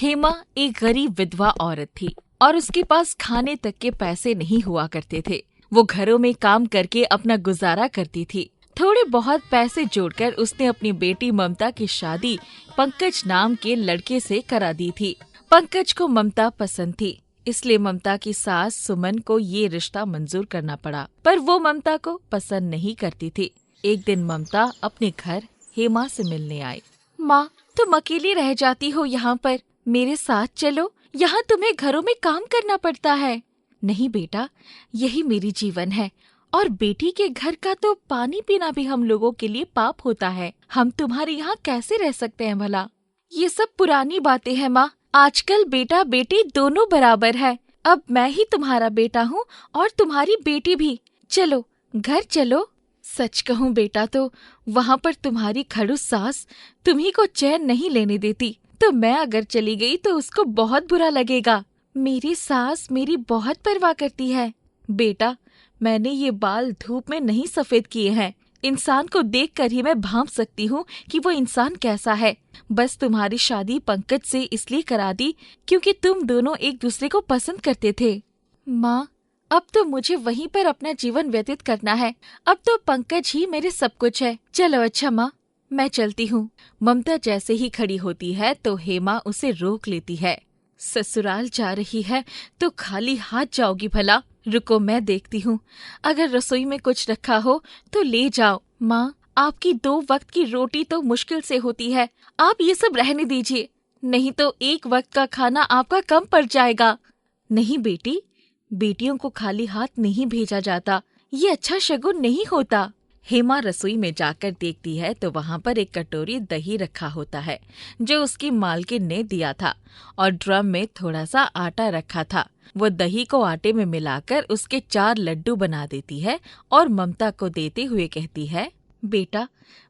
हेमा एक गरीब विधवा औरत थी और उसके पास खाने तक के पैसे नहीं हुआ करते थे। वो घरों में काम करके अपना गुजारा करती थी। थोड़े बहुत पैसे जोड़कर उसने अपनी बेटी ममता की शादी पंकज नाम के लड़के से करा दी थी। पंकज को ममता पसंद थी, इसलिए ममता की सास सुमन को ये रिश्ता मंजूर करना पड़ा, पर वो ममता को पसंद नहीं करती थी। एक दिन ममता अपने घर हेमा से मिलने आई। माँ, तुम अकेली रह जाती हो यहाँ पर, मेरे साथ चलो, यहाँ तुम्हें घरों में काम करना पड़ता है। नहीं बेटा, यही मेरी जीवन है और बेटी के घर का तो पानी पीना भी हम लोगों के लिए पाप होता है। हम तुम्हारे यहाँ कैसे रह सकते हैं भला? ये सब पुरानी बातें हैं माँ, आजकल बेटा बेटी दोनों बराबर है। अब मैं ही तुम्हारा बेटा हूँ और तुम्हारी बेटी भी। चलो घर चलो। सच कहूँ बेटा तो वहाँ पर तुम्हारी खड़ूस सास तुम्ही को चैन नहीं लेने देती, तो मैं अगर चली गई तो उसको बहुत बुरा लगेगा। मेरी सास मेरी बहुत परवाह करती है। बेटा, मैंने ये बाल धूप में नहीं सफेद किए हैं। इंसान को देखकर ही मैं भांप सकती हूँ कि वो इंसान कैसा है। बस तुम्हारी शादी पंकज से इसलिए करा दी क्योंकि तुम दोनों एक दूसरे को पसंद करते थे। माँ, अब तो मुझे वहीं पर अपना जीवन व्यतीत करना है। अब तो पंकज ही मेरे सब कुछ है। चलो अच्छा माँ, मैं चलती हूँ। ममता जैसे ही खड़ी होती है तो हेमा उसे रोक लेती है। ससुराल जा रही है तो खाली हाथ जाओगी भला? रुको, मैं देखती हूँ। अगर रसोई में कुछ रखा हो तो ले जाओ। माँ, आपकी 2 वक्त की रोटी तो मुश्किल से होती है, आप ये सब रहने दीजिए, नहीं तो 1 वक्त का खाना आपका कम पड़ जाएगा। नहीं बेटी, बेटियों को खाली हाथ नहीं भेजा जाता, ये अच्छा शगुन नहीं होता। हेमा रसोई में जाकर देखती है तो वहाँ पर एक कटोरी दही रखा होता है जो उसकी मालकिन ने दिया था, और ड्रम में थोड़ा सा आटा रखा था। वो दही को आटे में मिलाकर उसके 4 लड्डू बना देती है और ममता को देते हुए कहती है, बेटा,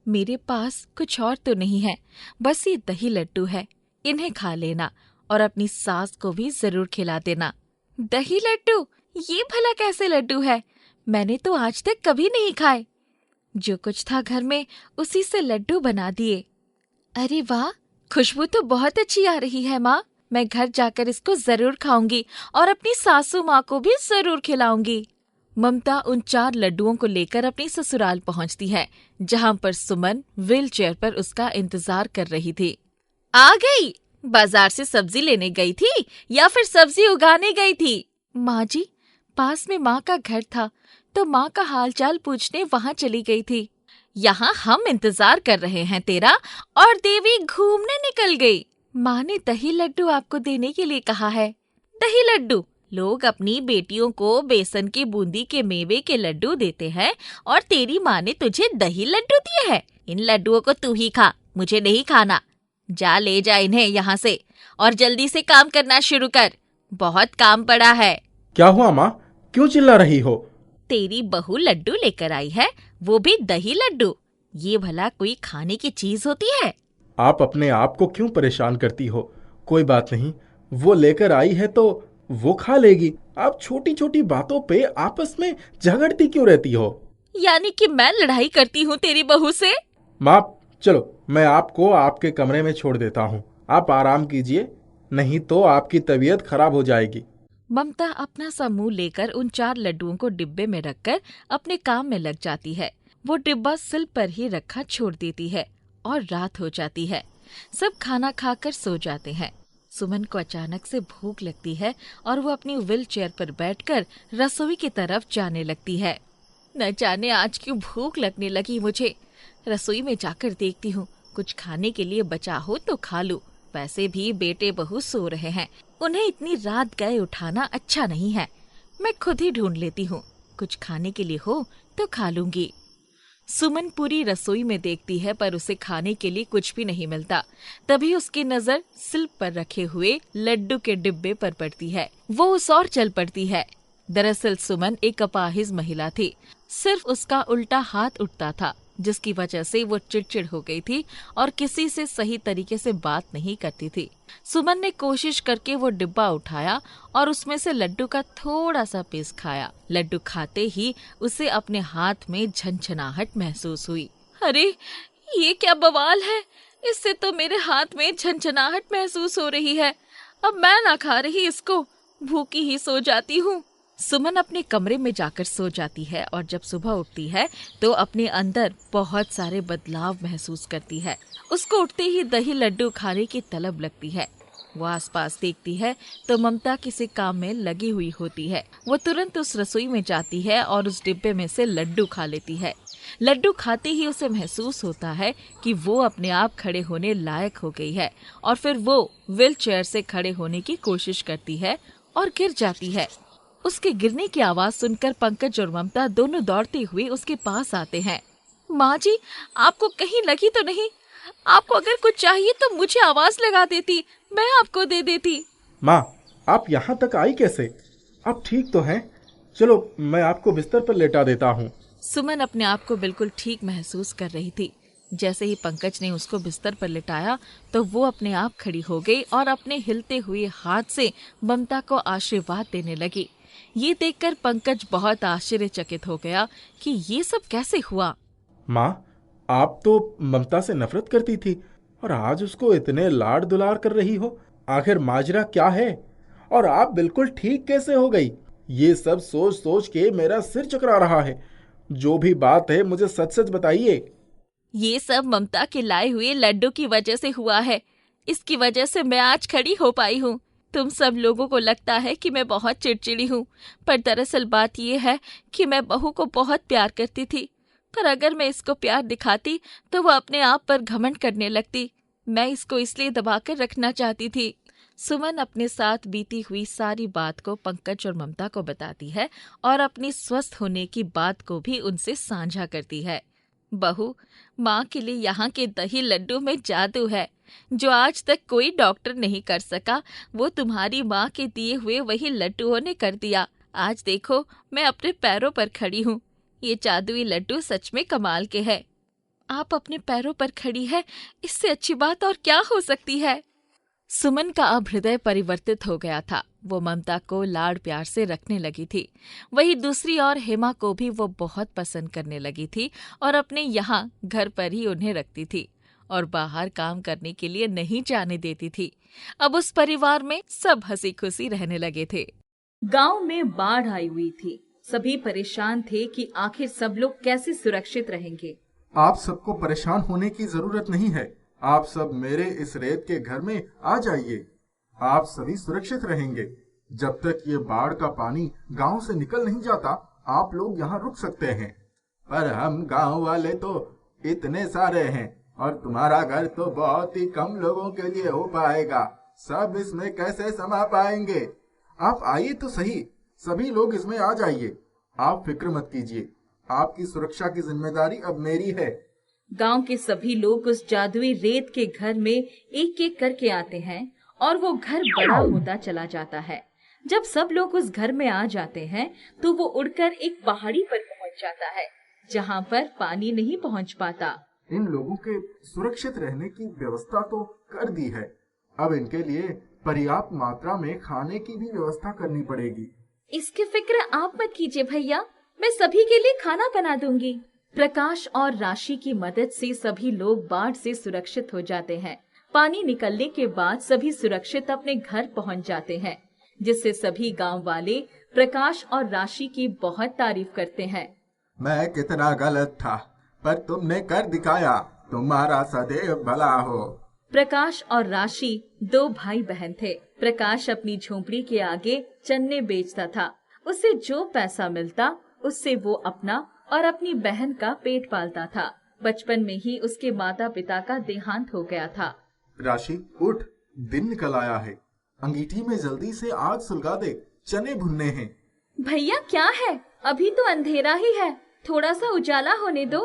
मेरे पास कुछ और तो नहीं है, बस ये दही लड्डू है, इन्हें खा लेना और अपनी सास को भी जरूर खिला देना। दही लड्डू? ये भला कैसे लड्डू है? मैंने तो आज तक कभी नहीं खाए। जो कुछ था घर में उसी से लड्डू बना दिए। अरे वाह, खुशबू तो बहुत अच्छी आ रही है माँ। मैं घर जाकर इसको जरूर खाऊंगी और अपनी सासू माँ को भी जरूर खिलाऊंगी। ममता उन 4 लड्डुओं को लेकर अपनी ससुराल पहुँचती है, जहाँ पर सुमन व्हील चेयर पर उसका इंतजार कर रही थी। आ गई? बाजार से सब्जी लेने गई थी या फिर सब्जी उगाने गई थी? माँ जी, पास में माँ का घर था तो माँ का हालचाल पूछने वहाँ चली गई थी। यहाँ हम इंतजार कर रहे हैं तेरा और देवी घूमने निकल गई। माँ ने दही लड्डू आपको देने के लिए कहा है। दही लड्डू? लोग अपनी बेटियों को बेसन की बूंदी के मेवे के लड्डू देते हैं और तेरी माँ ने तुझे दही लड्डू दिए हैं। इन लड्डुओं को तू ही खा, मुझे नहीं खाना। जा ले जा इन्हें यहाँ से और जल्दी से काम करना शुरू कर, बहुत काम पड़ा है। क्या हुआ माँ, क्यों चिल्ला रही हो? तेरी बहू लड्डू लेकर आई है, वो भी दही लड्डू। ये भला कोई खाने की चीज होती है? आप अपने आप को क्यों परेशान करती हो? कोई बात नहीं, वो लेकर आई है तो वो खा लेगी। आप छोटी छोटी बातों पे आपस में झगड़ती क्यों रहती हो? यानी कि मैं लड़ाई करती हूँ तेरी बहू से? माँ चलो, मैं आपको आपके कमरे में छोड़ देता हूँ, आप आराम कीजिए, नहीं तो आपकी तबीयत खराब हो जाएगी। ममता अपना सा मुंह लेकर उन 4 लड्डुओं को डिब्बे में रखकर अपने काम में लग जाती है। वो डिब्बा सिल पर ही रखा छोड़ देती है और रात हो जाती है। सब खाना खाकर सो जाते हैं। सुमन को अचानक से भूख लगती है और वो अपनी व्हील चेयर पर बैठकर रसोई की तरफ जाने लगती है। न जाने आज क्यों भूख लगने लगी मुझे। रसोई में जाकर देखती हूँ, कुछ खाने के लिए बचा हो तो खा लूं। वैसे भी बेटे बहू सो रहे हैं, उन्हें इतनी रात गए उठाना अच्छा नहीं है। मैं खुद ही ढूंढ लेती हूँ, कुछ खाने के लिए हो तो खा लूंगी। सुमन पूरी रसोई में देखती है पर उसे खाने के लिए कुछ भी नहीं मिलता। तभी उसकी नजर सिल पर रखे हुए लड्डू के डिब्बे पर पड़ती है। वो उस ओर चल पड़ती है। दरअसल सुमन एक अपाहिज महिला थी, सिर्फ उसका उल्टा हाथ उठता था, जिसकी वजह से वो चिड़चिड़ हो गई थी और किसी से सही तरीके से बात नहीं करती थी। सुमन ने कोशिश करके वो डिब्बा उठाया और उसमें से लड्डू का थोड़ा सा पीस खाया। लड्डू खाते ही उसे अपने हाथ में झनझनाहट महसूस हुई। अरे, ये क्या बवाल है? इससे तो मेरे हाथ में झनझनाहट महसूस हो रही है। अब मैं ना खा रही इसको, भूखी ही सो जाती हूँ। सुमन अपने कमरे में जाकर सो जाती है और जब सुबह उठती है तो अपने अंदर बहुत सारे बदलाव महसूस करती है। उसको उठते ही दही लड्डू खाने की तलब लगती है। वो आसपास देखती है तो ममता किसी काम में लगी हुई होती है। वो तुरंत उस रसोई में जाती है और उस डिब्बे में से लड्डू खा लेती है। लड्डू खाते ही उसे महसूस होता है कि वो अपने आप खड़े होने लायक हो गई है और फिर वो व्हील चेयर से खड़े होने की कोशिश करती है और गिर जाती है। उसके गिरने की आवाज सुनकर पंकज और ममता दोनों दौड़ते हुए उसके पास आते हैं। माँ जी, आपको कहीं लगी तो नहीं? आपको अगर कुछ चाहिए तो मुझे आवाज लगा देती, मैं आपको दे देती। माँ, आप यहाँ तक आई कैसे? आप ठीक तो हैं? चलो मैं आपको बिस्तर पर लेटा देता हूँ। सुमन अपने आप को बिल्कुल ठीक महसूस कर रही थी। जैसे ही पंकज ने उसको बिस्तर पर लिटाया तो वो अपने आप खड़ी हो गई और अपने हिलते हुए हाथ से ममता को आशीर्वाद देने लगी। ये देखकर पंकज बहुत आश्चर्यचकित हो गया कि ये सब कैसे हुआ। माँ, आप तो ममता से नफरत करती थी और आज उसको इतने लाड दुलार कर रही हो। आखिर माजरा क्या है? और आप बिल्कुल ठीक कैसे हो गई? ये सब सोच सोच के मेरा सिर चकरा रहा है। जो भी बात है मुझे सच सच बताइए। ये सब ममता के लाए हुए लड्डू की वजह से हुआ है। इसकी वजह से मैं आज खड़ी हो पाई हूँ। तुम सब लोगों को लगता है कि मैं बहुत चिड़चिड़ी हूँ, पर दरअसल बात ये है कि मैं बहू को बहुत प्यार करती थी। पर अगर मैं इसको प्यार दिखाती तो वो अपने आप पर घमंड करने लगती। मैं इसको इसलिए दबाकर रखना चाहती थी। सुमन अपने साथ बीती हुई सारी बात को पंकज और ममता को बताती है और अपनी स्वस्थ होने की बात को भी उनसे साझा करती है। बहू, माँ के लिए यहाँ के दही लड्डू में जादू है जो आज तक कोई डॉक्टर नहीं कर सका। वो तुम्हारी माँ के दिए हुए वही लड्डुओं ने कर दिया। आज देखो, मैं अपने पैरों पर खड़ी हूँ। ये जादुई लड्डू सच में कमाल के हैं। आप अपने पैरों पर खड़ी है, इससे अच्छी बात और क्या हो सकती है? सुमन का अब हृदय परिवर्तित हो गया था। वो ममता को लाड़ प्यार से रखने लगी थी। वही दूसरी ओर हेमा को भी वो बहुत पसंद करने लगी थी और अपने यहाँ घर पर ही उन्हें रखती थी और बाहर काम करने के लिए नहीं जाने देती थी। अब उस परिवार में सब हंसी खुशी रहने लगे थे। गांव में बाढ़ आई हुई थी। सभी परेशान थे कि आखिर सब लोग कैसे सुरक्षित रहेंगे। आप सबको परेशान होने की जरूरत नहीं है। आप सब मेरे इस रेत के घर में आ जाइए। आप सभी सुरक्षित रहेंगे। जब तक ये बाढ़ का पानी गांव से निकल नहीं जाता, आप लोग यहाँ रुक सकते हैं। पर हम गांव वाले तो इतने सारे हैं और तुम्हारा घर तो बहुत ही कम लोगों के लिए हो पाएगा। सब इसमें कैसे समा पाएंगे? आप आइए तो सही, सभी लोग इसमें आ जाइए। आप फिक्र मत कीजिए, आपकी सुरक्षा की जिम्मेदारी अब मेरी है। गांव के सभी लोग उस जादुई रेत के घर में एक एक करके आते हैं और वो घर बड़ा होता चला जाता है। जब सब लोग उस घर में आ जाते हैं तो वो उड़कर एक पहाड़ी पर पहुंच जाता है जहां पर पानी नहीं पहुंच पाता। इन लोगों के सुरक्षित रहने की व्यवस्था तो कर दी है। अब इनके लिए पर्याप्त मात्रा में खाने की भी व्यवस्था करनी पड़ेगी। इसकी फिक्र आप मत कीजिए भैया, मैं सभी के लिए खाना बना दूंगी। प्रकाश और राशि की मदद से सभी लोग बाढ़ से सुरक्षित हो जाते हैं। पानी निकलने के बाद सभी सुरक्षित अपने घर पहुंच जाते हैं, जिससे सभी गांव वाले प्रकाश और राशि की बहुत तारीफ करते हैं। मैं कितना गलत था, पर तुमने कर दिखाया। तुम्हारा सदैव भला हो। प्रकाश और राशि दो भाई बहन थे। प्रकाश अपनी झोपड़ी के आगे चन्ने बेचता था। उसे जो पैसा मिलता उससे वो अपना और अपनी बहन का पेट पालता था। बचपन में ही उसके माता पिता का देहांत हो गया था। राशि, उठ, दिन निकल आया है। अंगीठी में जल्दी से आग सुलगा दे, चने भुनने हैं। भैया क्या है, अभी तो अंधेरा ही है, थोड़ा सा उजाला होने दो।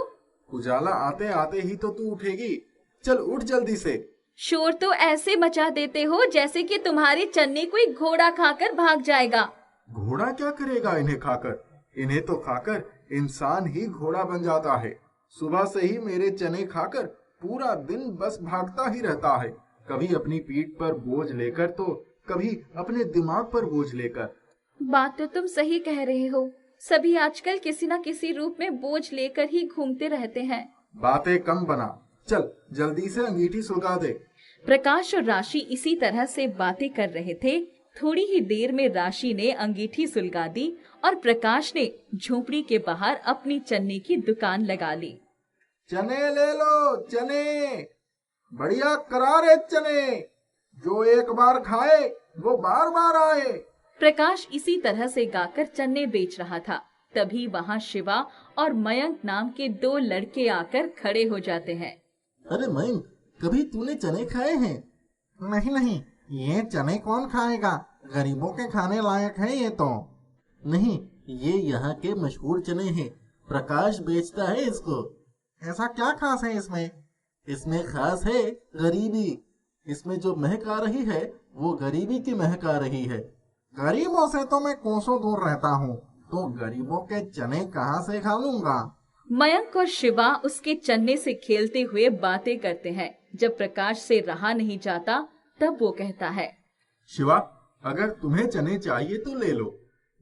उजाला आते आते ही तो तू उठेगी। चल उठ जल्दी से। शोर तो ऐसे मचा देते हो जैसे कि तुम्हारे चन्ने कोई घोड़ा खाकर भाग जाएगा। घोड़ा क्या करेगा इन्हें खाकर? इन्हें तो खाकर इंसान ही घोड़ा बन जाता है। सुबह से ही मेरे चने खाकर पूरा दिन बस भागता ही रहता है, कभी अपनी पीठ पर बोझ लेकर तो कभी अपने दिमाग पर बोझ लेकर। बात तो तुम सही कह रहे हो, सभी आजकल किसी न किसी रूप में बोझ लेकर ही घूमते रहते हैं। बातें कम बना, चल जल्दी से अंगीठी सुलगा दे। प्रकाश और राशि इसी तरह से बातें कर रहे थे। थोड़ी ही देर में राशि ने अंगीठी सुलगा दी और प्रकाश ने झोपड़ी के बाहर अपनी चने की दुकान लगा ली। चने ले लो, चने, बढ़िया करारे चने, जो एक बार खाए वो बार बार आए। प्रकाश इसी तरह से गाकर चने बेच रहा था। तभी वहाँ शिवा और मयंक नाम के 2 लड़के आकर खड़े हो जाते हैं। अरे मयंक, कभी तूने चने खाए हैं? नहीं नहीं, ये चने कौन खाएगा, गरीबों के खाने लायक है ये तो। नहीं, ये यहाँ के मशहूर चने हैं, प्रकाश बेचता है इसको। ऐसा क्या खास है इसमें? इसमें खास है गरीबी। इसमें जो महक आ रही है वो गरीबी की महक आ रही है। गरीबों से तो मैं कोसों दूर रहता हूँ, तो गरीबों के चने कहाँ से खा लूंगा। मयंक और शिवा उसके चने से खेलते हुए बातें करते हैं। जब प्रकाश से रहा नहीं जाता तब वो कहता है, शिवा, अगर तुम्हें चने चाहिए तो ले लो,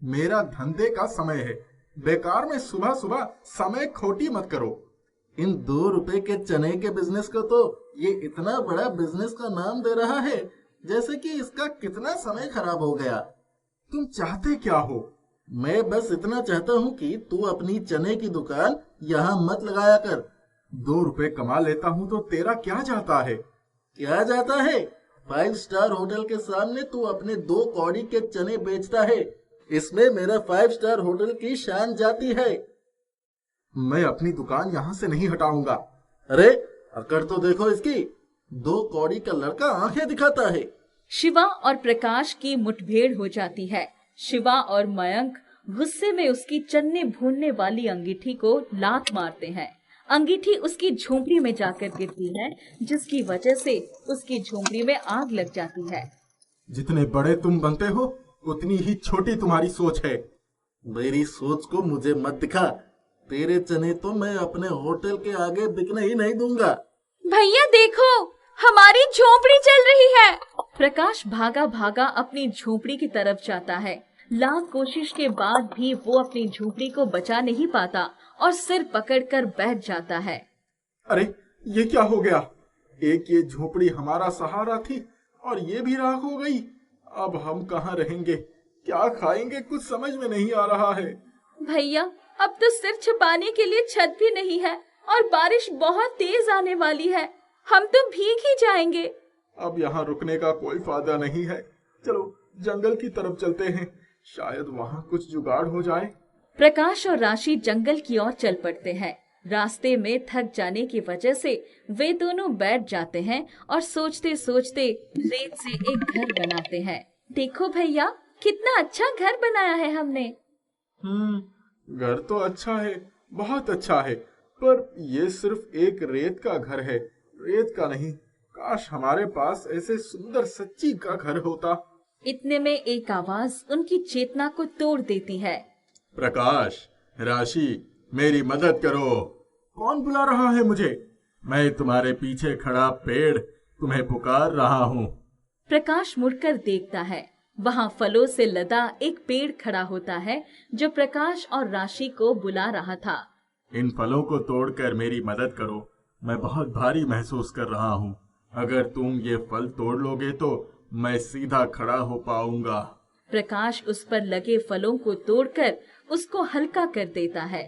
मेरा धंधे का समय है, बेकार में सुबह सुबह समय खोटी मत करो। इन 2 रुपए के चने के बिजनेस को तो ये इतना बड़ा बिजनेस का नाम दे रहा है, जैसे कि इसका कितना समय खराब हो गया। तुम चाहते क्या हो? मैं बस इतना चाहता हूँ कि तू अपनी चने की दुकान यहाँ मत लगाया कर। 2 रुपए कमा लेता हूँ तो तेरा क्या जाता है? क्या जाता है? 5 स्टार होटल के सामने तू अपने 2 कौड़ी के चने बेचता है, इसमें मेरा 5 स्टार होटल की शान जाती है। मैं अपनी दुकान यहाँ से नहीं हटाऊंगा। अरे अकड़ तो देखो इसकी, 2 कौड़ी का लड़का आंखें दिखाता है। शिवा और प्रकाश की मुठभेड़ हो जाती है। शिवा और मयंक गुस्से में उसकी चन्ने भूनने वाली अंगीठी को लात मारते हैं। अंगीठी उसकी झोंपड़ी में जाकर गिरती है, जिसकी वजह से उसकी झोंपड़ी में आग लग जाती है। जितने बड़े तुम बनते हो उतनी ही छोटी तुम्हारी सोच है। मेरी सोच को मुझे मत दिखा, तेरे चने तो मैं अपने होटल के आगे बिकने ही नहीं दूंगा। भैया देखो, हमारी झोंपड़ी जल रही है। प्रकाश भागा भागा अपनी झोंपड़ी की तरफ जाता है। लाख कोशिश के बाद भी वो अपनी झोंपड़ी को बचा नहीं पाता और सिर पकड़कर बैठ जाता है। अरे ये क्या हो गया? एक ये झोपड़ी हमारा सहारा थी और ये भी राख हो गई। अब हम कहाँ रहेंगे, क्या खाएंगे, कुछ समझ में नहीं आ रहा है। भैया अब तो सिर छुपाने के लिए छत भी नहीं है और बारिश बहुत तेज आने वाली है, हम तो भीग ही जाएंगे। अब यहाँ रुकने का कोई फायदा नहीं है, चलो जंगल की तरफ चलते हैं, शायद वहाँ कुछ जुगाड़ हो जाए। प्रकाश और राशि जंगल की ओर चल पड़ते हैं। रास्ते में थक जाने की वजह से वे दोनों बैठ जाते हैं और सोचते सोचते रेत से एक घर बनाते हैं। देखो भैया, कितना अच्छा घर बनाया है हमने। घर तो अच्छा है, बहुत अच्छा है, पर ये सिर्फ एक रेत का घर है, रेत का नहीं। काश हमारे पास ऐसे सुंदर सच्ची का घर होता। इतने में एक आवाज उनकी चेतना को तोड़ देती है। प्रकाश, राशि, मेरी मदद करो। कौन बुला रहा है मुझे? मैं तुम्हारे पीछे खड़ा पेड़ तुम्हें पुकार रहा हूँ। प्रकाश मुड़कर देखता है, वहाँ फलों से लदा एक पेड़ खड़ा होता है जो प्रकाश और राशि को बुला रहा था। इन फलों को तोड़कर मेरी मदद करो, मैं बहुत भारी महसूस कर रहा हूँ। अगर तुम ये फल तोड़ लोगे तो मैं सीधा खड़ा हो पाऊंगा। प्रकाश उस पर लगे फलों को तोड़कर उसको हल्का कर देता है।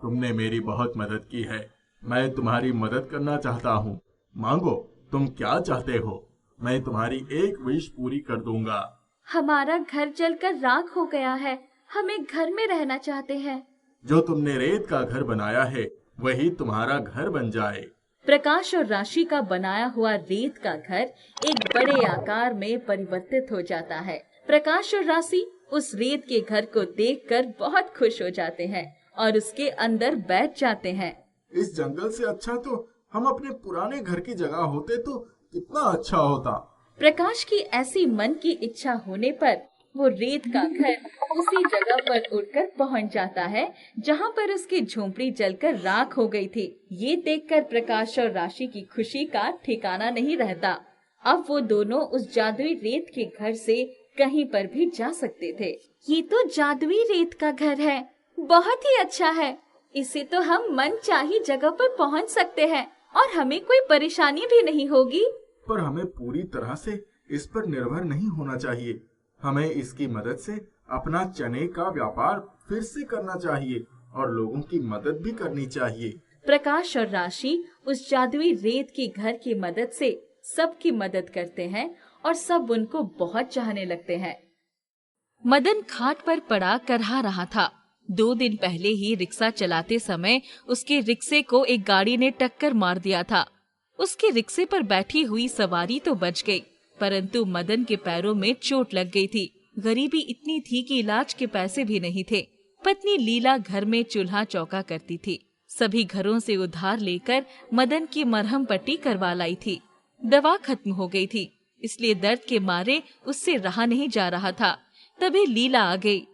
तुमने मेरी बहुत मदद की है, मैं तुम्हारी मदद करना चाहता हूँ। मांगो, तुम क्या चाहते हो, मैं तुम्हारी एक विश पूरी कर दूंगा। हमारा घर जलकर राख हो गया है, हम एक घर में रहना चाहते हैं। जो तुमने रेत का घर बनाया है वही तुम्हारा घर बन जाए। प्रकाश और राशि का बनाया हुआ रेत का घर एक बड़े आकार में परिवर्तित हो जाता है। प्रकाश और राशि उस रेत के घर को देखकर बहुत खुश हो जाते हैं और उसके अंदर बैठ जाते हैं। इस जंगल से अच्छा तो हम अपने पुराने घर की जगह होते तो कितना अच्छा होता। प्रकाश की ऐसी मन की इच्छा होने पर वो रेत का घर उसी जगह पर उड़कर पहुंच जाता है जहां पर उसकी झोंपड़ी जलकर राख हो गई थी। ये देखकर प्रकाश और राशि की खुशी का ठिकाना नहीं रहता। अब वो दोनों उस जादुई रेत के घर से कहीं पर भी जा सकते थे। ये तो जादुई रेत का घर है, बहुत ही अच्छा है। इससे तो हम मनचाही जगह पर पहुंच सकते हैं और हमें कोई परेशानी भी नहीं होगी। पर हमें पूरी तरह से इस पर निर्भर नहीं होना चाहिए। हमें इसकी मदद से अपना चने का व्यापार फिर से करना चाहिए और लोगों की मदद भी करनी चाहिए। प्रकाश और राशि उस जादुई रेत के घर की मदद से सबकी मदद करते हैं और सब उनको बहुत चाहने लगते हैं। मदन खाट पर पड़ा करहा रहा था। 2 दिन पहले ही रिक्शा चलाते समय उसके रिक्शे को एक गाड़ी ने टक्कर मार दिया था। उसके रिक्शे पर बैठी हुई सवारी तो बच गई, परंतु मदन के पैरों में चोट लग गई थी। गरीबी इतनी थी कि इलाज के पैसे भी नहीं थे। पत्नी लीला घर में चूल्हा चौका करती थी। सभी घरों से उधार लेकर मदन की मरहम पट्टी करवा लाई थी। दवा खत्म हो गई थी, इसलिए दर्द के मारे उससे रहा नहीं जा रहा था। तभी लीला आ गई।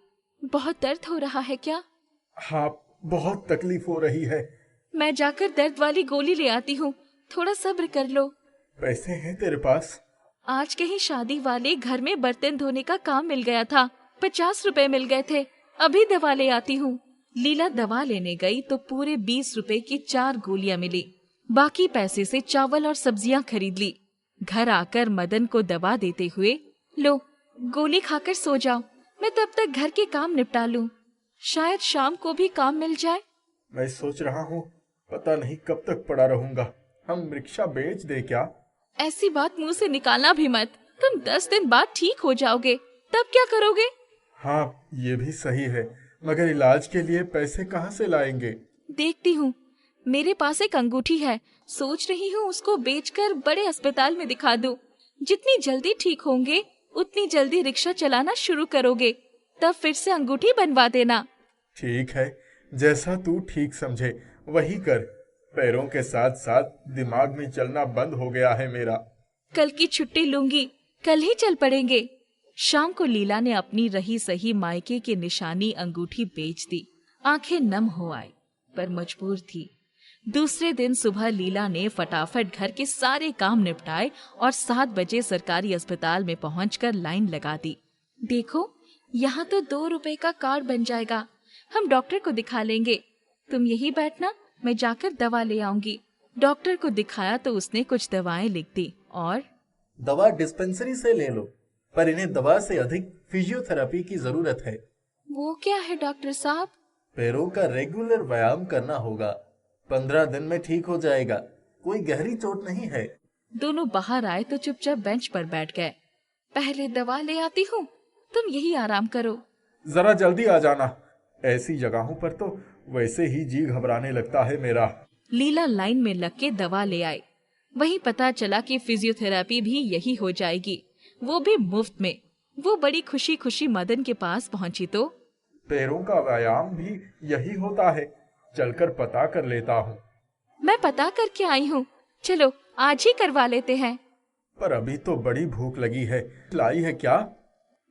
बहुत दर्द हो रहा है क्या? हाँ, बहुत तकलीफ हो रही है। मैं जाकर दर्द वाली गोली ले आती हूँ, थोड़ा सब्र कर लो। पैसे हैं तेरे पास? आज कहीं शादी वाले घर में बर्तन धोने का काम मिल गया था, 50 रुपए मिल गए थे। अभी दवा ले आती हूँ। लीला दवा लेने गई तो पूरे 20 रुपए की 4 गोलियां मिली। बाकी पैसे से चावल और सब्जियां खरीद ली। घर आकर मदन को दवा देते हुए, लो गोली खाकर सो जाओ, मैं तब तक घर के काम निपटा लूं। शायद शाम को भी काम मिल जाए। मैं सोच रहा हूँ, पता नहीं कब तक पड़ा रहूंगा। हम रिक्शा बेच दे क्या? ऐसी बात मुंह से निकालना भी मत। तुम 10 दिन बाद ठीक हो जाओगे, तब क्या करोगे? हाँ, ये भी सही है, मगर इलाज के लिए पैसे कहाँ से लाएंगे? देखती हूँ, मेरे पास एक अंगूठी है, सोच रही हूँ उसको बेचकर बड़े अस्पताल में दिखा दूं। जितनी जल्दी ठीक होंगे उतनी जल्दी रिक्शा चलाना शुरू करोगे, तब फिर से अंगूठी बनवा देना। ठीक है, जैसा तू ठीक समझे वही कर। पैरों के साथ साथ दिमाग में चलना बंद हो गया है मेरा। कल की छुट्टी लूंगी, कल ही चल पड़ेंगे। शाम को लीला ने अपनी रही सही मायके की निशानी अंगूठी बेच दी। आंखें नम हो आई, पर मजबूर थी। दूसरे दिन सुबह लीला ने फटाफट घर के सारे काम निपटाए और 7 बजे सरकारी अस्पताल में पहुंचकर लाइन लगा दी। देखो, यहाँ तो 2 रुपए का कार्ड बन जाएगा, हम डॉक्टर को दिखा लेंगे। तुम यही बैठना, मैं जाकर दवा ले आऊंगी। डॉक्टर को दिखाया तो उसने कुछ दवाएं लिख दी और दवा डिस्पेंसरी से ले लो, पर इन्हें दवा से अधिक फिजियोथेरेपी की जरूरत है। वो क्या है डॉक्टर साहब? पैरों का रेगुलर व्यायाम करना होगा। 15 दिन में ठीक हो जाएगा, कोई गहरी चोट नहीं है। दोनों बाहर आए तो चुपचाप बेंच पर बैठ गए। पहले दवा ले आती हूँ, तुम यही आराम करो। जरा जल्दी आ जाना, ऐसी जगहों पर तो वैसे ही जी घबराने लगता है मेरा। लीला लाइन में लग के दवा ले आए। वहीं पता चला कि फिजियोथेरेपी भी यही हो जाएगी, वो भी मुफ्त में। वो बड़ी खुशी खुशी मदन के पास पहुंची तो पैरों का व्यायाम भी यही होता है, चलकर पता कर लेता हूँ। मैं पता करके आई हूँ, चलो आज ही करवा लेते हैं। पर अभी तो बड़ी भूख लगी है, लाई है क्या?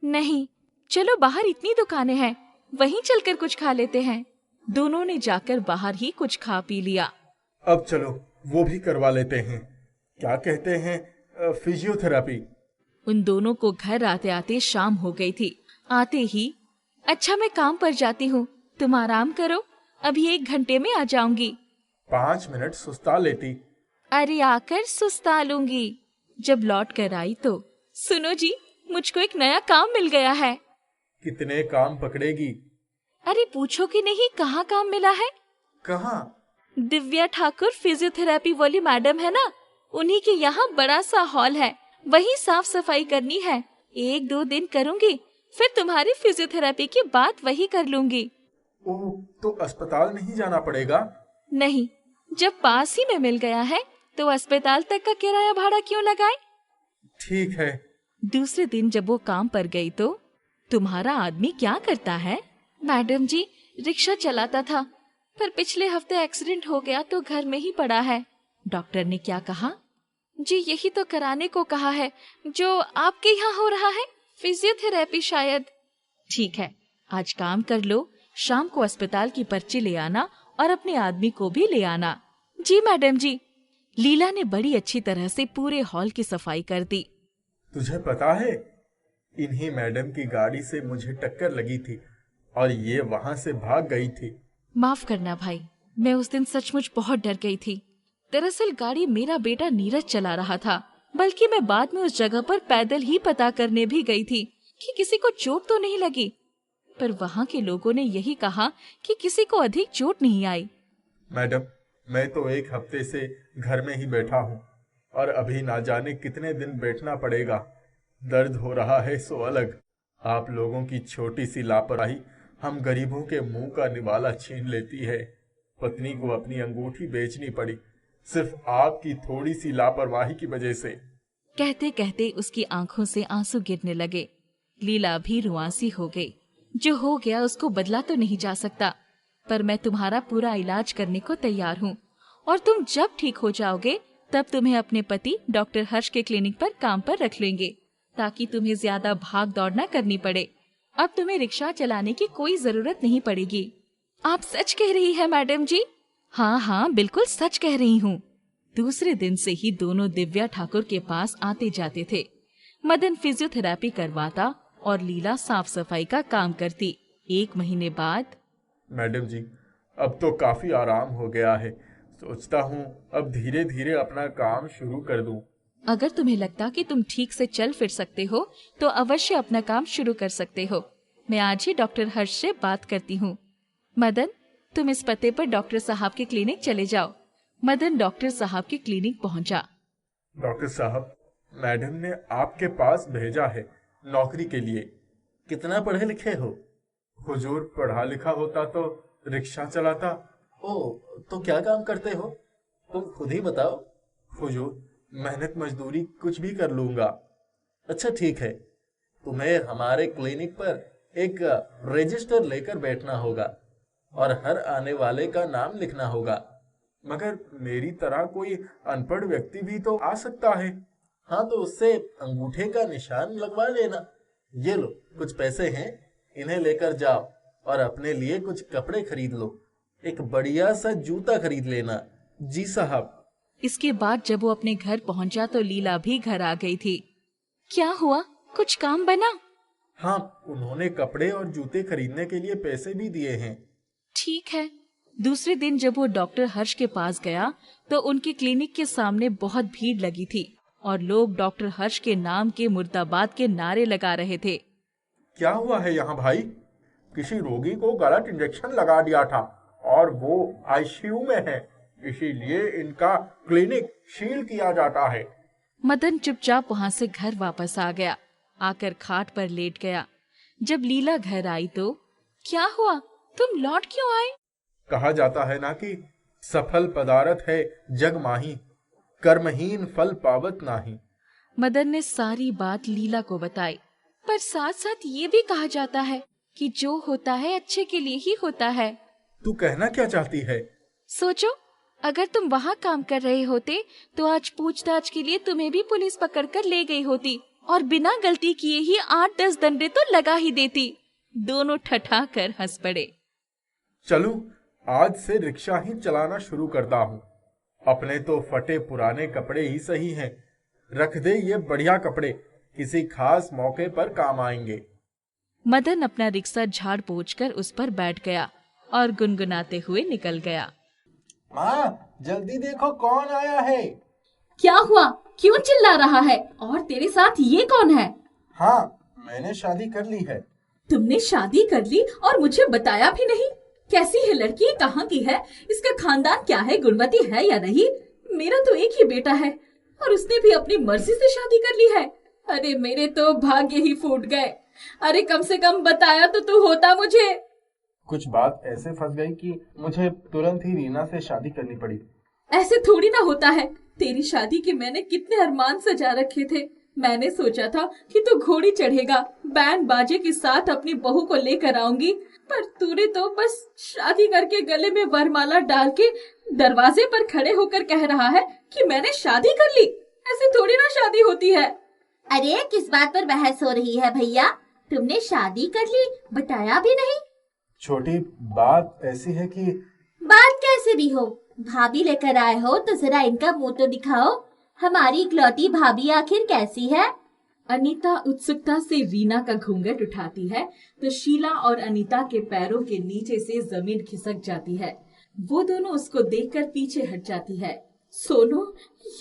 नहीं, चलो बाहर इतनी दुकानें हैं, वहीं चलकर कुछ खा लेते हैं। दोनों ने जाकर बाहर ही कुछ खा पी लिया। अब चलो वो भी करवा लेते हैं। क्या कहते हैं, फिजियोथेरेपी। उन दोनों को घर आते आते शाम हो गई थी। आते ही, अच्छा मैं काम पर जाती हूँ, तुम आराम करो, अभी 1 घंटे में आ जाऊंगी। 5 मिनट सुस्ता लेती। अरे आकर सुस्ता लूंगी। जब लौट कर आई तो सुनो जी, मुझको एक नया काम मिल गया है। कितने काम पकड़ेगी? अरे पूछो कि नहीं, कहाँ काम मिला है? कहाँ? दिव्या ठाकुर फिजियोथेरेपी वाली मैडम है ना, उन्हीं के यहाँ बड़ा सा हॉल है, वही साफ सफाई करनी है। 1-2 दिन करूंगी, फिर तुम्हारी फिजियोथेरेपी की बात वही कर लूंगी। ओह, तो अस्पताल नहीं जाना पड़ेगा? नहीं, जब पास ही में मिल गया है तो अस्पताल तक का किराया भाड़ा क्यों लगाए? ठीक है। दूसरे दिन जब वो काम पर गई तो तुम्हारा आदमी क्या करता है? मैडम जी, रिक्शा चलाता था, पर पिछले हफ्ते एक्सीडेंट हो गया तो घर में ही पड़ा है। डॉक्टर ने क्या कहा? जी यही तो कराने को कहा है जो आपके यहाँ हो रहा है, फिजियोथेरेपी शायद। ठीक है, आज काम कर लो, शाम को अस्पताल की पर्ची ले आना और अपने आदमी को भी ले आना। जी मैडम जी। लीला ने बड़ी अच्छी तरह से पूरे हॉल की सफाई कर दी। तुझे पता है, इन्हीं मैडम की गाड़ी से मुझे टक्कर लगी थी और ये वहां से भाग गई थी। माफ करना भाई, मैं उस दिन सचमुच बहुत डर गई थी। दरअसल गाड़ी मेरा बेटा नीरज चला रहा था। बल्कि मैं बाद में उस जगह पर पैदल ही पता करने भी गई थी कि किसी को चोट तो नहीं लगी, पर वहाँ के लोगों ने यही कहा कि किसी को अधिक चोट नहीं आई। मैडम, मैं तो 1 हफ्ते से घर में ही बैठा हूँ और अभी ना जाने कितने दिन बैठना पड़ेगा। दर्द हो रहा है सो अलग। आप लोगों की छोटी सी लापरवाही हम गरीबों के मुंह का निवाला छीन लेती है। पत्नी को अपनी अंगूठी बेचनी पड़ी सिर्फ आपकी थोड़ी सी लापरवाही की वजह से। कहते कहते उसकी आंखों से आंसू गिरने लगे। लीला भी रुआंसी हो गई। जो हो गया उसको बदला तो नहीं जा सकता, पर मैं तुम्हारा पूरा इलाज करने को तैयार हूँ और तुम जब ठीक हो जाओगे तब तुम्हें अपने पति डॉक्टर हर्ष के क्लिनिक पर काम पर रख लेंगे, ताकि तुम्हें ज्यादा भाग दौड़ न करनी पड़े। अब तुम्हें रिक्शा चलाने की कोई जरूरत नहीं पड़ेगी। आप सच कह रही है मैडम जी? हाँ हाँ, बिल्कुल सच कह रही हूँ। दूसरे दिन से ही दोनों दिव्या ठाकुर के पास आते जाते थे। मदन फिजियोथेरेपी करवाता और लीला साफ सफाई का काम करती। 1 महीने बाद, मैडम जी, अब तो काफी आराम हो गया है। सोचता हूँ अब धीरे धीरे अपना काम शुरू कर दूं। अगर तुम्हें लगता कि तुम ठीक से चल फिर सकते हो तो अवश्य अपना काम शुरू कर सकते हो। मैं आज ही डॉक्टर हर्ष से बात करती हूँ। मदन, तुम इस पते पर डॉक्टर साहब के क्लिनिक चले जाओ। मदन डॉक्टर साहब के क्लिनिक पहुँचा। डॉक्टर साहब, मैडम ने आपके पास भेजा है नौकरी के लिए। कितना पढ़े लिखे हो? हुजूर, पढ़ा लिखा होता तो रिक्शा चलाता। ओ, तो क्या काम करते हो? तुम खुद ही बताओ। हुजूर, मेहनत मजदूरी कुछ भी कर लूंगा। अच्छा ठीक है, तुम्हें हमारे क्लिनिक पर एक रजिस्टर लेकर बैठना होगा और हर आने वाले का नाम लिखना होगा। मगर मेरी तरह कोई अनपढ़ व्यक्ति भी तो आ सकता है। हाँ, तो उससे अंगूठे का निशान लगवा लेना। ये लो, कुछ पैसे हैं, इन्हें लेकर जाओ और अपने लिए कुछ कपड़े खरीद लो। एक बढ़िया सा जूता खरीद लेना। जी साहब। इसके बाद जब वो अपने घर पहुंचा तो लीला भी घर आ गई थी। क्या हुआ, कुछ काम बना? हाँ, उन्होंने कपड़े और जूते खरीदने के लिए पैसे भी दिए हैं। ठीक है। दूसरे दिन जब वो डॉक्टर हर्ष के पास गया तो उनके क्लिनिक के सामने बहुत भीड़ लगी थी और लोग डॉक्टर हर्ष के नाम के मुर्दाबाद के नारे लगा रहे थे। क्या हुआ है यहाँ भाई? किसी रोगी को गलत इंजेक्शन लगा दिया था और वो आईसीयू में है, इसीलिए इनका क्लिनिक सील किया जाता है। मदन चुपचाप वहाँ से घर वापस आ गया। आकर खाट पर लेट गया। जब लीला घर आई तो, क्या हुआ, तुम लौट क्यों आए? कहा जाता है ना कि सफल पदारथ है जग माही, कर्महीन फल पावत नाही। मदन ने सारी बात लीला को बताई, पर साथ साथ ये भी कहा जाता है कि जो होता है अच्छे के लिए ही होता है। तू कहना क्या चाहती है? सोचो, अगर तुम वहाँ काम कर रहे होते तो आज पूछताछ के लिए तुम्हें भी पुलिस पकड़कर ले गई होती और बिना गलती किए ही 8-10 दंडे तो लगा ही देती। दोनों ठठाकर हंस पड़े। चलूं, आज से रिक्शा ही चलाना शुरू करता हूँ। अपने तो फटे पुराने कपड़े ही सही हैं, रख दे ये बढ़िया कपड़े, किसी खास मौके पर काम आएंगे। मदन अपना रिक्शा झाड़ पोंछ कर उस पर बैठ गया और गुनगुनाते हुए निकल गया। माँ, जल्दी देखो कौन आया है। क्या हुआ, क्यों चिल्ला रहा है? और तेरे साथ ये कौन है? हाँ, मैंने शादी कर ली है। तुमने शादी कर ली और मुझे बताया भी नहीं? कैसी है लड़की, कहाँ की है, इसका खानदान क्या है, गुणवती है या नहीं? मेरा तो एक ही बेटा है और उसने भी अपनी मर्जी से शादी कर ली है। अरे मेरे तो भाग्य ही फूट गए। अरे कम से कम बताया तो तू होता मुझे। कुछ बात ऐसे फंस गई कि मुझे तुरंत ही रीना से शादी करनी पड़ी। ऐसे थोड़ी ना होता है। तेरी शादी के मैंने कितने अरमान सजा रखे थे। मैंने सोचा था कि तू घोड़ी चढ़ेगा, बैंड बाजे के साथ अपनी बहू को लेकर आऊंगी, पर तूने तो बस शादी करके गले में वरमाला डाल के दरवाजे पर खड़े होकर कह रहा है कि मैंने शादी कर ली। ऐसे थोड़ी ना शादी होती है। अरे किस बात पर बहस हो रही है भैया? तुमने शादी कर ली, बताया भी नहीं। छोटी बात ऐसी है कि बात कैसे भी हो, भाभी लेकर आए हो तो जरा इनका मुंह तो दिखाओ। हमारी इकलौती भाभी आखिर कैसी है? अनीता उत्सुकता से रीना का घूंघट उठाती है तो शीला और अनीता के पैरों के नीचे से जमीन खिसक जाती है। वो दोनों उसको देखकर पीछे हट जाती है। सोनू,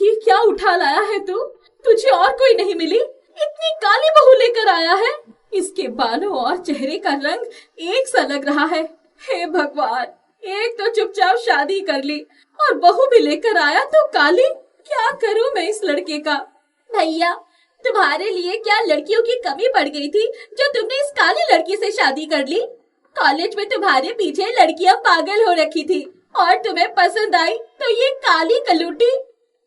ये क्या उठा लाया है तू? तुझे और कोई नहीं मिली? इतनी काली बहू लेकर आया है। इसके बालों और चेहरे का रंग एक सा लग रहा है। हे भगवान, एक तो चुपचाप शादी कर ली और बहू भी लेकर आया तो काली। क्या करूं मैं इस लड़के का? भैया, तुम्हारे लिए क्या लड़कियों की कमी पड़ गई थी जो तुमने इस काली लड़की से शादी कर ली? कॉलेज में तुम्हारे पीछे लड़कियां पागल हो रखी थी और तुम्हें पसंद आई तो ये काली कलूटी।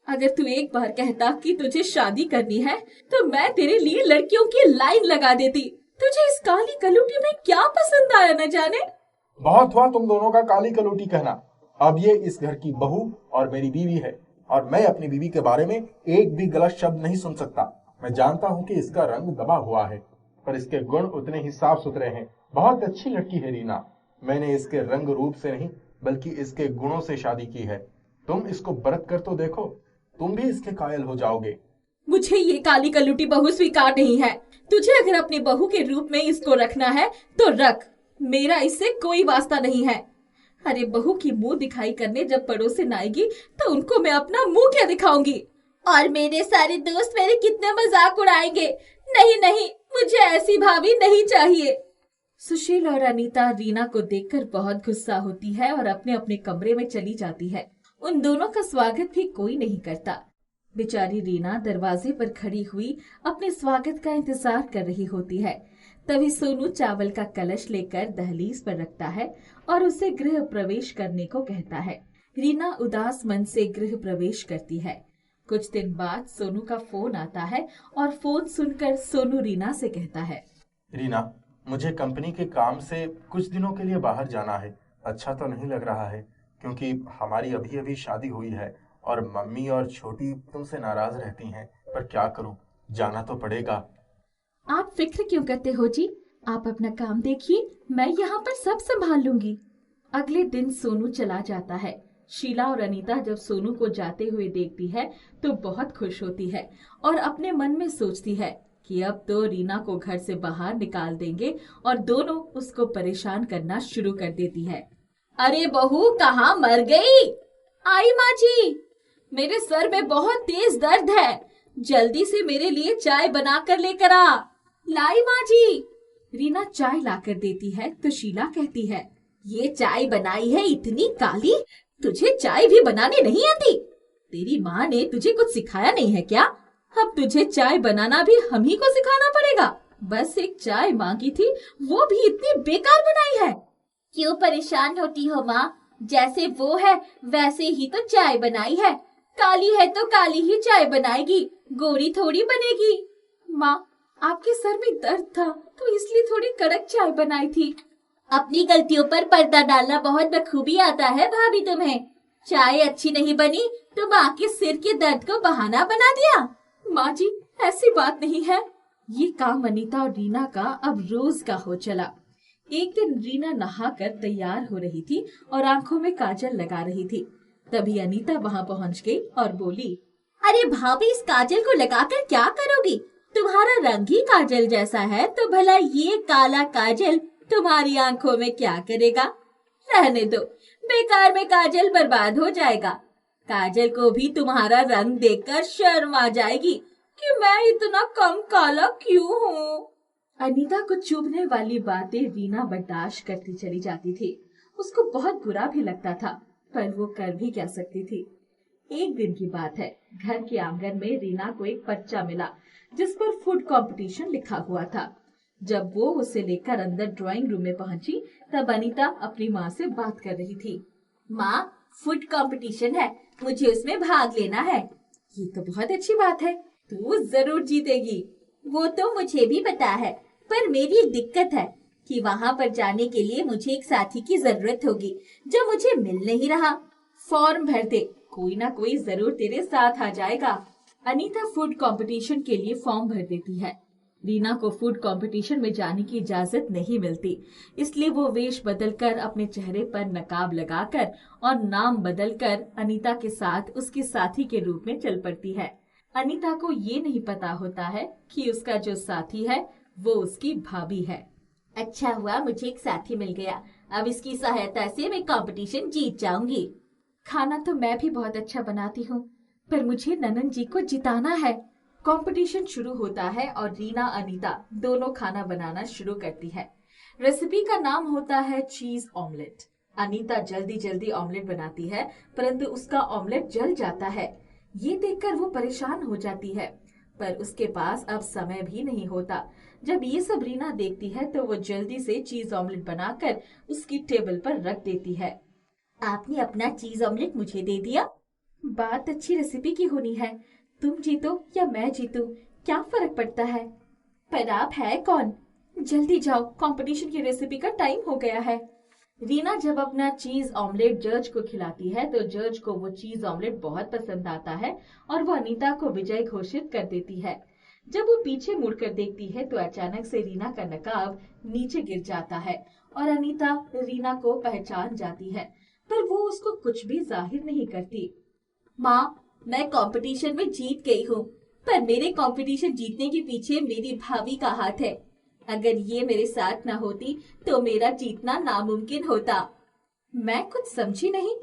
अगर तू एक बार कहता कि तुझे शादी करनी है तो मैं तेरे लिए लड़कियों की लाइन लगा देती। तुझे इस काली कलूटी में क्या पसंद आया न जाने। बहुत हुआ तुम दोनों का काली कलूटी कहना। अब ये इस घर की बहू और मेरी बीवी है और मैं अपनी बीवी के बारे में एक भी गलत शब्द नहीं सुन सकता। मैं जानता हूँ कि इसका रंग दबा हुआ है पर इसके गुण उतने ही साफ सुथरे हैं। बहुत अच्छी लड़की है रीना। मैंने इसके रंग रूप से नहीं बल्कि इसके गुणों से शादी की है। तुम इसको बरत कर तो देखो, तुम भी इसके कायल हो जाओगे। मुझे ये काली कलूटी बहू स्वीकार नहीं है। तुझे अगर अपनी बहू के रूप में इसको रखना है तो रख, मेरा इससे कोई वास्ता नहीं है। अरे बहू की मुंह दिखाई करने जब पड़ोसिन आएगी तो उनको मैं अपना मुंह क्या दिखाऊंगी? और मेरे सारे दोस्त मेरे कितने मजाक उड़ाएंगे। नहीं नहीं, मुझे ऐसी भाभी नहीं चाहिए। सुशील और अनीता रीना को देखकर बहुत गुस्सा होती है और अपने अपने कमरे में चली जाती है। उन दोनों का स्वागत भी कोई नहीं करता। बेचारी रीना दरवाजे पर खड़ी हुई अपने स्वागत का इंतजार कर रही होती है। तभी सोनू चावल का कलश लेकर दहलीज पर रखता है और उसे गृह प्रवेश करने को कहता है। रीना उदास मन से गृह प्रवेश करती है। कुछ दिन बाद सोनू का फोन आता है और फोन सुनकर सोनू रीना से कहता है, रीना, मुझे कंपनी के काम से कुछ दिनों के लिए बाहर जाना है। अच्छा तो नहीं लग रहा है क्योंकि हमारी अभी अभी शादी हुई है और मम्मी और छोटी तुमसे नाराज रहती हैं, पर क्या करूं, जाना तो पड़ेगा। आप फिक्र क्यों करते हो जी? आप अपना काम देखिए, मैं यहाँ पर सब संभाल लूंगी। अगले दिन सोनू चला जाता है। शीला और अनीता जब सोनू को जाते हुए देखती है तो बहुत खुश होती है और अपने मन में सोचती है कि अब तो रीना को घर से बाहर निकाल देंगे और दोनों उसको परेशान करना शुरू कर देती है। अरे बहू, कहाँ मर गई? आई माँ जी, मेरे सर में बहुत तेज दर्द है, जल्दी से मेरे लिए चाय बना कर लेकर आ। लाई माँ जी। रीना चाय लाकर देती है तो शीला कहती है, ये चाय बनाई है इतनी काली, तुझे चाय भी बनाने नहीं आती? तेरी माँ ने तुझे कुछ सिखाया नहीं है क्या? अब तुझे चाय बनाना भी हम ही को सिखाना पड़ेगा? बस एक चाय मांगी थी, वो भी इतनी बेकार बनाई है। क्यों परेशान होती हो माँ? जैसे वो है वैसे ही तो चाय बनाई है। काली है तो काली ही चाय बनाएगी, गोरी थोड़ी बनेगी। माँ, आपके सर में दर्द था तो इसलिए थोड़ी कड़क चाय बनाई थी। अपनी गलतियों पर पर्दा डालना बहुत बखूबी आता है भाभी तुम्हें। चाय अच्छी नहीं बनी तो माँ के सिर के दर्द को बहाना बना दिया। माँ जी, ऐसी बात नहीं है। ये काम अनीता और रीना का अब रोज का हो चला। एक दिन रीना नहाकर तैयार हो रही थी और आंखों में काजल लगा रही थी। तभी अनीता वहाँ पहुँच गई और बोली, अरे भाभी, इस काजल को लगाकर क्या करोगी? तुम्हारा रंग ही काजल जैसा है तो भला ये काला काजल तुम्हारी आंखों में क्या करेगा? रहने दो, बेकार में काजल बर्बाद हो जाएगा। काजल को भी तुम्हारा रंग देखकर शर्म आ जाएगी कि मैं इतना कम काला क्यों हूँ। अनीता को चुभने वाली बातें रीना बर्दाश्त करती चली जाती थी। उसको बहुत बुरा भी लगता था पर वो कर भी क्या सकती थी। एक दिन की बात है, घर के आंगन में रीना को एक पर्चा मिला जिस पर फूड कंपटीशन लिखा हुआ था। जब वो उसे लेकर अंदर ड्राइंग रूम में पहुंची तब अनीता अपनी माँ से बात कर रही थी। माँ, फूड कंपटीशन है, मुझे उसमें भाग लेना है। ये तो बहुत अच्छी बात है, तू जरूर जीतेगी। वो तो मुझे भी पता है, पर मेरी एक दिक्कत है कि वहाँ पर जाने के लिए मुझे एक साथी की जरूरत होगी जो मुझे मिल नहीं रहा। फॉर्म भर दे, कोई ना कोई जरूर तेरे साथ आ जाएगा। अनीता फूड कंपटीशन के लिए फॉर्म भर देती है। रीना को फूड कंपटीशन में जाने की इजाजत नहीं मिलती, इसलिए वो वेश बदलकर अपने चेहरे पर नकाब लगाकर और नाम बदलकर अनीता के साथ उसके साथी के रूप में चल पड़ती है। अनीता को ये नहीं पता होता है कि उसका जो साथी है वो उसकी भाभी है। अच्छा हुआ मुझे एक साथी मिल गया, अब इसकी सहायता से मैं कंपटीशन जीत जाऊंगी। खाना तो मैं भी बहुत अच्छा बनाती हूँ, पर मुझे ननन जी को जिताना है। कंपटीशन शुरू होता है और रीना अनीता दोनों खाना बनाना शुरू करती है। रेसिपी का नाम होता है चीज ऑमलेट। अनीता जल्दी जल्दी ऑमलेट बनाती है, परंतु उसका ऑमलेट जल जाता है। ये देखकर वो परेशान हो जाती है, पर उसके पास अब समय भी नहीं होता। जब ये सब रीना देखती है तो वो जल्दी से चीज ऑमलेट बनाकर उसकी टेबल पर रख देती है। आपने अपना चीज ऑमलेट मुझे दे दिया। बात अच्छी रेसिपी की होनी है। तुम जीतो या मैं जीतूं, क्या फर्क पड़ता है? पर आप है कौन? जल्दी जाओ, कंपटीशन की रेसिपी का टाइम हो गया है। रीना जब अपना चीज ऑमलेट जज को खिलाती है तो जज को वो चीज ऑमलेट बहुत पसंद आता है और वो अनीता को विजय घोषित कर देती है। जब वो पीछे मुड़कर देखती है तो अचानक से रीना का नकाब नीचे गिर जाता है और अनीता रीना को पहचान जाती है, पर वो उसको कुछ भी जाहिर नहीं करती। माँ, मैं कंपटीशन में जीत गई हूँ, पर मेरे कंपटीशन जीतने के पीछे मेरी भाभी का हाथ है। अगर ये मेरे साथ न होती तो मेरा जीतना नामुमकिन होता। मैं कुछ समझी नहीं।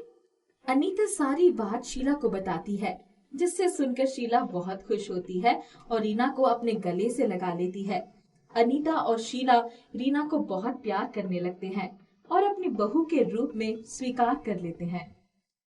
अनीता सारी बात शीला को बताती है, जिससे सुनकर शीला बहुत खुश होती है और रीना को अपने गले से लगा लेती है। अनीता और शीला रीना को बहुत प्यार करने लगते हैं और अपनी बहू के रूप में स्वीकार कर लेते हैं।